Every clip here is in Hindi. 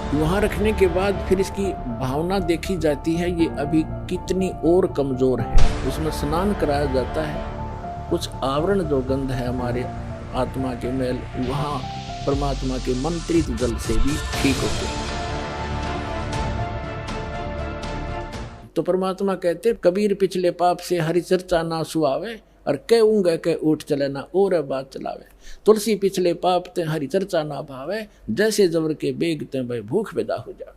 वहाँ रखने के बाद फिर इसकी भावना देखी जाती है, ये अभी कितनी और कमज़ोर है। उसमें स्नान कराया जाता है, कुछ आवरण जो गंध है हमारे आत्मा के मैल, वहाँ परमात्मा के मंत्रित जल से भी ठीक होते हैं। तो परमात्मा कहते कबीर पिछले पाप से हरि चर्चा ना सुआवे, और कह ऊँग के उठ चले ना और बात चलावे। तुलसी पिछले पाप ते हरि चर्चा ना भावे, जैसे जबर के बेग ते भाई भूख पैदा हो जा।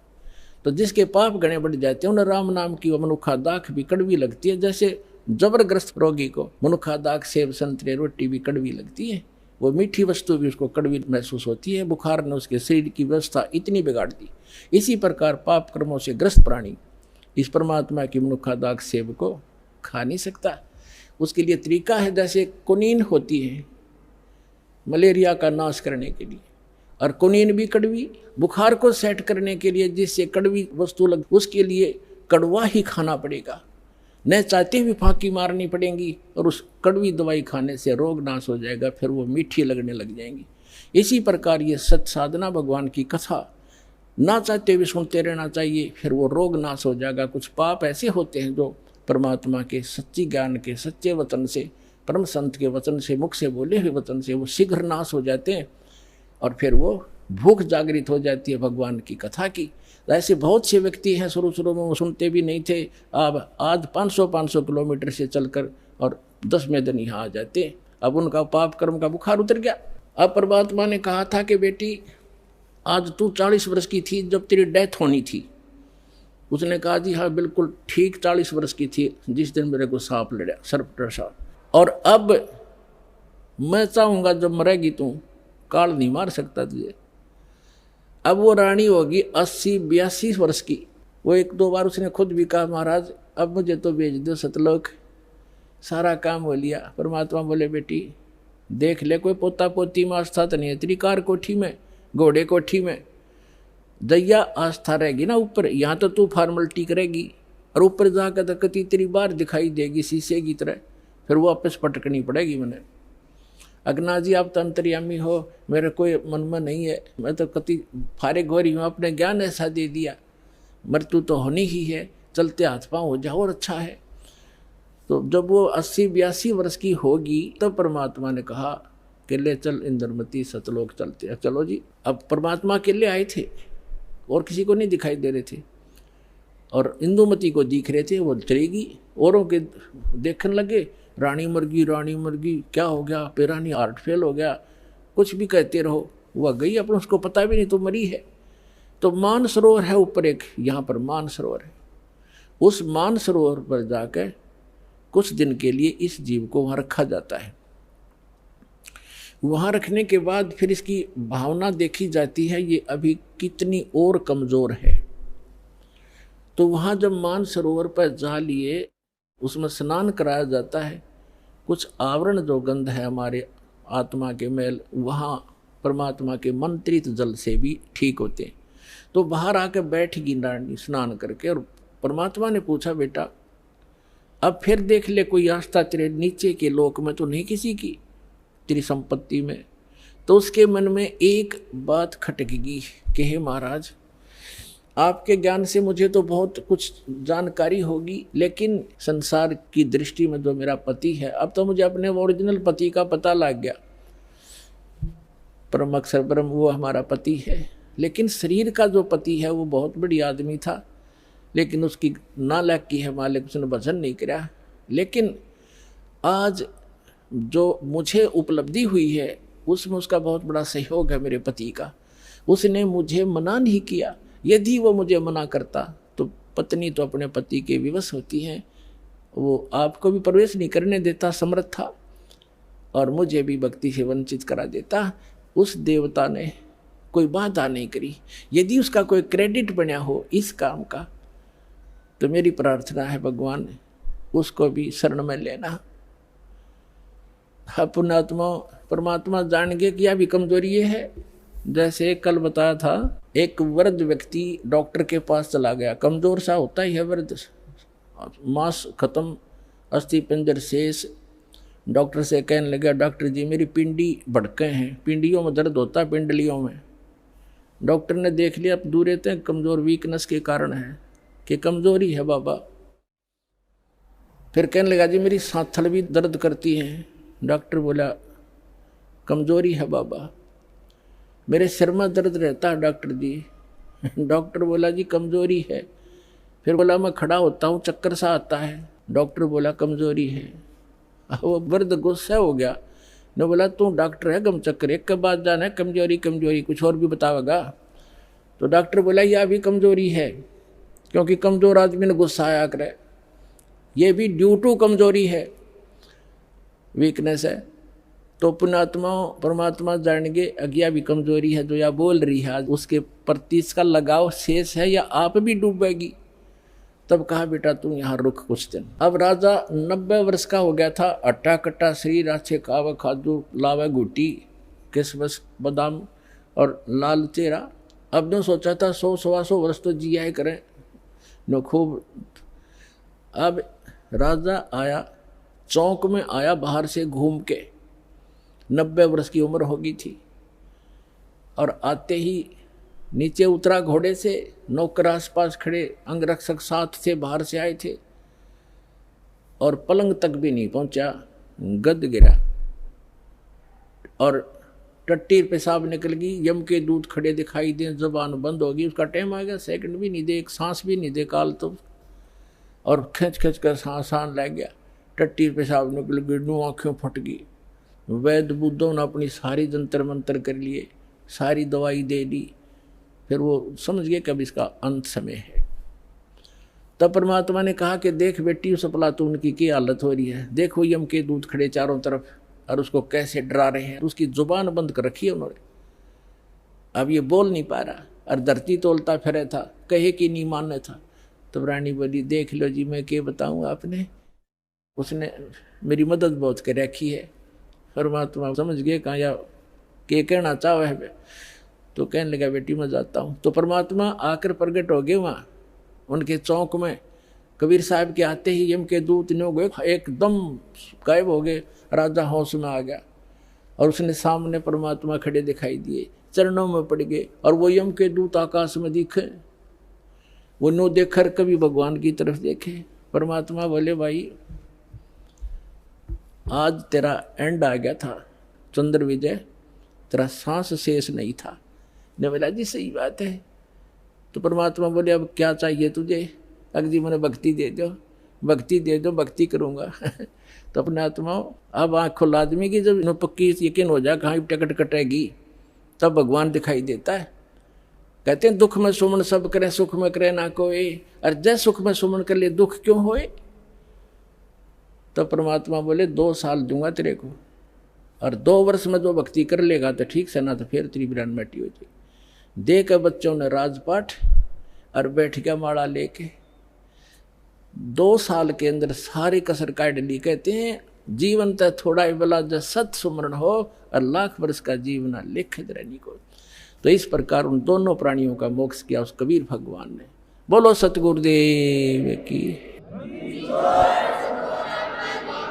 तो जिसके पाप गणे बढ़ जाते हैं उन्हें राम नाम की मनुखा दाख भी कड़वी लगती है, जैसे जबरग्रस्त रोगी को मनुखा दाख सेब संतरे रोटी भी कड़वी लगती है, वो मीठी वस्तु भी उसको कड़वी महसूस होती है। बुखार ने उसके शरीर की व्यवस्था इतनी बिगाड़ दी। इसी प्रकार पाप कर्मों से ग्रस्त प्राणी इस परमात्मा की मनुखा दाख सेब को खा नहीं सकता। उसके लिए तरीका है, जैसे कुनीन होती है मलेरिया का नाश करने के लिए, और कुनीन भी कड़वी, बुखार को सेट करने के लिए जिससे कड़वी वस्तु लग, उसके लिए कड़वा ही खाना पड़ेगा, न चाहते हुए फांकी मारनी पड़ेंगी, और उस कड़वी दवाई खाने से रोग नाश हो जाएगा, फिर वो मीठी लगने लग जाएंगी। इसी प्रकार ये सत साधना भगवान की कथा ना चाहते हुए सुनते रहना चाहिए, फिर वो रोग नाश हो जाएगा। कुछ पाप ऐसे होते हैं जो परमात्मा के सच्ची ज्ञान के सच्चे वचन से, परम संत के वचन से, मुख से बोले हुए वचन से वो शीघ्र नाश हो जाते हैं, और फिर वो भूख जागृत हो जाती है भगवान की कथा की। ऐसे बहुत से व्यक्ति हैं, शुरू में वो सुनते भी नहीं थे, अब आज 500 किलोमीटर से चलकर और 10 में दिन यहाँ आ जाते। अब उनका पाप कर्म का बुखार उतर गया। अब परमात्मा ने कहा था कि बेटी आज तू 40 वर्ष की थी जब तेरी डेथ होनी थी। उसने कहा जी हाँ बिल्कुल ठीक 40 वर्ष की थी जिस दिन मेरे को सांप लड़ा, सर्प डसा, और अब मैं चाहूँगा जब मरेगी तू, काल नहीं मार सकता तुझे। अब वो रानी होगी 80-82 वर्ष की। वो 1-2 बार उसने खुद भी कहा महाराज अब मुझे तो भेज दो सतलोक, सारा काम हो लिया। परमात्मा बोले बेटी देख ले कोई पोता पोती में आस्था तो नहीं है तेरी, कार कोठी में, घोड़े कोठी में दैया आस्था रहेगी ना ऊपर, यहाँ तो तू फॉर्मलिटी करेगी, और ऊपर जाकर तो कति तेरी बार दिखाई देगी शीशे की तरह, फिर वो वापस पटकनी पड़ेगी मैंने। अगना जी आप तो अंतर्यामी हो, मेरे कोई मन में नहीं है, मैं तो कति फारिग हो रही हूँ, अपने ज्ञान ऐसा दे दिया, मृत्यु तो होनी ही है, चलते हाथ पाँव हो जाओ और अच्छा है। तो जब वो 80-82 वर्ष की होगी तब परमात्मा ने कहा कि ले चल इंद्रमती सतलोक चलते हैं। चलो जी, अब परमात्मा अकेले आए थे और किसी को नहीं दिखाई दे रहे थे, और इंदुमती को दिख रहे थे, वो चलेगी। औरों के देखने लगे रानी मर गई, क्या हो गया, पेरानी हार्ट फेल हो गया, कुछ भी कहते रहो, वह गई अपन उसको पता भी नहीं तो मरी है। तो मान सरोवर है ऊपर एक, यहाँ पर मान सरोवर है, उस मान सरोवर पर जाकर कुछ दिन के लिए इस जीव को वहाँ रखा जाता है। वहाँ रखने के बाद फिर इसकी भावना देखी जाती है, ये अभी कितनी और कमज़ोर है। तो वहाँ जब मान सरोवर पर जा लिए, उसमें स्नान कराया जाता है, कुछ आवरण जो गंध है हमारे आत्मा के मैल, वहाँ परमात्मा के मंत्रित जल से भी ठीक होते हैं। तो बाहर आकर बैठगी रानी स्नान करके, और परमात्मा ने पूछा बेटा अब फिर देख ले कोई आस्था तेरे नीचे के लोक में तो नहीं किसी की, तेरी संपत्ति में। तो उसके मन में एक बात खटकेगी कि हे महाराज आपके ज्ञान से मुझे तो बहुत कुछ जानकारी होगी, लेकिन संसार की दृष्टि में जो मेरा पति है, अब तो मुझे अपने ओरिजिनल पति का पता लग गया, परम अक्षर ब्रह्म वो हमारा पति है। लेकिन शरीर का जो पति है वो बहुत बड़ी आदमी था, लेकिन उसकी नालायकी है मालिक, उसने भजन नहीं किया। लेकिन आज जो मुझे उपलब्धि हुई है उसमें उसका बहुत बड़ा सहयोग है मेरे पति का। उसने मुझे मना नहीं किया, यदि वो मुझे मना करता तो पत्नी तो अपने पति के विवश होती हैं, वो आपको भी प्रवेश नहीं करने देता समर्थ था, और मुझे भी भक्ति से वंचित करा देता। उस देवता ने कोई बाधा नहीं करी। यदि उसका कोई क्रेडिट बना हो इस काम का, तो मेरी प्रार्थना है भगवान उसको भी शरण में लेना। पुण्यात्मा परमात्मा जान गए कि यह भी कमजोरी ये है। जैसे कल बताया था, एक वृद्ध व्यक्ति डॉक्टर के पास चला गया, कमजोर सा होता ही है वृद्ध, मांस खत्म, अस्थि पिंजर शेष। डॉक्टर से कहने लगा डॉक्टर जी मेरी पिंडी भड़के हैं, पिंडियों में दर्द होता है, पिंडलियों में। डॉक्टर ने देख लिया, अब दूर रहते हैं, कमजोर वीकनेस के कारण है कि कमजोरी है बाबा। फिर कहने लगा जी मेरी सांथल भी दर्द करती है। डॉक्टर बोला कमजोरी है बाबा। मेरे सिर में दर्द रहता है डॉक्टर जी। डॉक्टर बोला जी कमजोरी है। फिर बोला मैं खड़ा होता हूँ चक्कर सा आता है। डॉक्टर बोला कमजोरी है। वो वर्द गुस्सा हो गया ने बोला तू डॉक्टर है गम चक्कर एक के बाद जाना है, कमजोरी कमजोरी कुछ और भी बतावेगा। तो डॉक्टर बोला यह भी कमजोरी है, क्योंकि कमजोर आदमी ने गुस्सा आया करे, ये भी ड्यू टू कमजोरी है, वीकनेस है। तो पुण्यात्मा परमात्मा जानेंगे अज्ञा भी कमजोरी है जो या बोल रही है, उसके प्रति इसका लगाव शेष है या आप भी डूबेगी। तब कहा बेटा तू यहाँ रुक कुछ दिन। अब राजा 90 वर्ष का हो गया था, अट्टा कट्टा शरीर, अच्छे कावा खादू लावा गुटी किसमस बादाम और लाल चेहरा। अब ने सोचा था 100-125 वर्ष तो जिया ही करें न खूब। अब राजा आया, चौक में आया बाहर से घूम के, 90 वर्ष की उम्र होगी थी, और आते ही नीचे उतरा घोड़े से, नौकर आसपास खड़े, अंगरक्षक साथ थे, बाहर से आए थे, और पलंग तक भी नहीं पहुंचा, गद गिरा और टट्टी पेशाब निकल गई, यम के दूध खड़े दिखाई दे, जबान बंद होगी, उसका टाइम आ गया, सेकंड भी नहीं दे, एक सांस भी नहीं दे काल तो, और खिंच खिंच कर सांस लग गया, टट्टी पेशाब निकल गई, आँखें फट गई। वैद्य बुद्धों ने अपनी सारी जंतर मंतर कर लिए, सारी दवाई दे दी, फिर वो समझ गए कि अब इसका अंत समय है। तब परमात्मा ने कहा कि देख बेटी उस अफलातून की क्या हालत हो रही है, देखो यम के दूध खड़े चारों तरफ और उसको कैसे डरा रहे हैं, उसकी जुबान बंद कर रखी है उन्होंने, अब ये बोल नहीं पा रहा, और धरती तोलता फिरे था, कहे कि नहीं मानने था। तब रानी बोली देख लो जी मैं क्या बताऊँ आपने, उसने मेरी मदद बहुत कर रखी है। परमात्मा समझ गए कहाँ या के कहना चाहो है, तो कहने लगा बेटी मैं जाता हूँ। तो परमात्मा आकर प्रकट हो गए वहाँ उनके चौक में। कबीर साहब के आते ही यम के दूत ने गए, एकदम गायब हो गए, राजा होश में आ गया, और उसने सामने परमात्मा खड़े दिखाई दिए, चरणों में पड़ गए, और वो यम के दूत आकाश में दिखे, वो नो देखकर कभी भगवान की तरफ देखे। परमात्मा बोले भाई आज तेरा एंड आ गया था चंद्र विजय, तेरा सांस शेष नहीं था। ने बोला जी सही बात है। तो परमात्मा बोले अब क्या चाहिए तुझे, अगजी मैंने भक्ति दे दो, भक्ति दे दो, भक्ति करूँगा। तो अपने आत्मा अब आँख खुल आदमी की जब पक्की यकीन हो जाए कहाँ टिकट कटेगी, तब भगवान दिखाई देता है। कहते हैं दुख में सुमन सब करे, सुख में करे ना कोई, और जय सुख में सुमन कर ले दुख क्यों होए। तो परमात्मा बोले 2 साल दूंगा तेरे को, और 2 वर्ष में जो भक्ति कर लेगा तो ठीक से, ना तो फिर तेरी बिरान मिट्टी हो जाएगी। दे के बच्चों ने राजपाठ और बैठ गया माला लेके। 2 साल के अंदर सारी कसर काट ली। कहते हैं जीवन तय थोड़ा ही बला जब सत सुमरण हो, और लाख वर्ष का जीवना लिखित रहनी को। तो इस प्रकार उन दोनों प्राणियों का मोक्ष किया उस कबीर भगवान ने। बोलो सतगुरुदेव की।